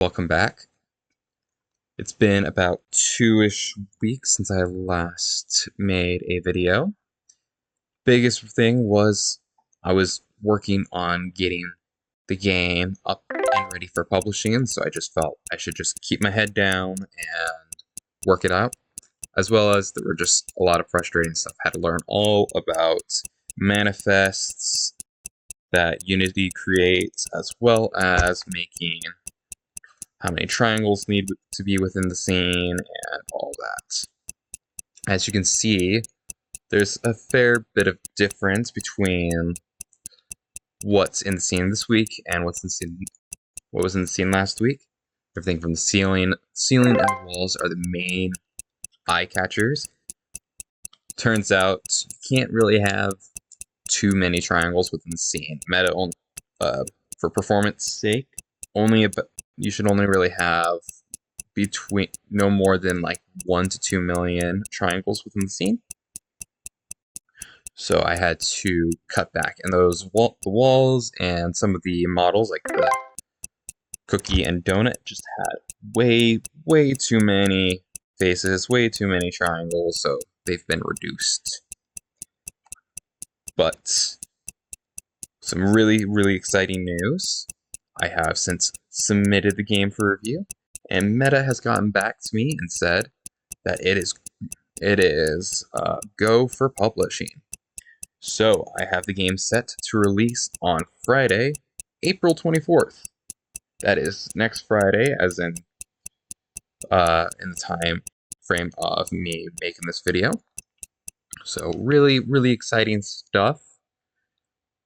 Welcome back. It's been about 2-ish weeks since I last made a video. Biggest thing was I was working on getting the game up and ready for publishing, so I just felt I should just keep my head down and work it out. As well as there were just a lot of frustrating stuff. I had to learn all about manifests that Unity creates, as well as making how many triangles need to be within the scene, and all that. As you can see, there's a fair bit of difference between what's in the scene this week and what was in the scene last week. Everything from the ceiling and the walls are the main eye catchers. Turns out you can't really have too many triangles within the scene. For performance sake, you should only really have between no more than like 1 to 2 million triangles within the scene. So I had to cut back, and the walls and some of the models, like the cookie and donut, just had way too many faces, way too many triangles, so they've been reduced. But some really exciting news. I have since submitted the game for review, and Meta has gotten back to me and said that it is go for publishing. So I have the game set to release on Friday, April 24th. That is next Friday, as in the time frame of me making this video. So really exciting stuff.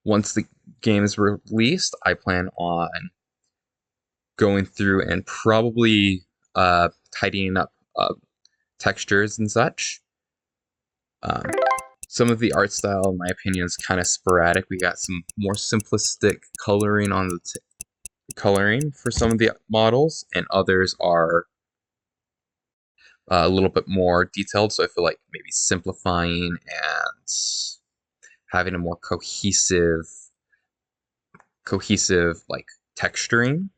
Once the game is released, I plan on going through and probably tidying up textures and such. Some of the art style, in my opinion, is kind of sporadic. We got some more simplistic coloring on the coloring for some of the models, and others are a little bit more detailed. So I feel like maybe simplifying and having a more cohesive like texturing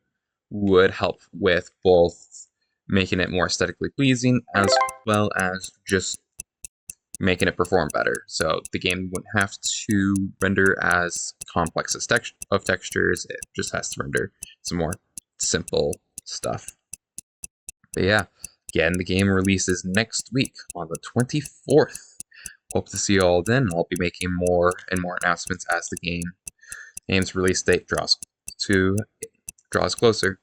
would help with both making it more aesthetically pleasing as well as just making it perform better. So the game wouldn't have to render as complex of textures. It just has to render some more simple stuff. But yeah, again, the game releases next week on the 24th. Hope to see you all then. I'll be making more and more announcements as the game's release date draws closer.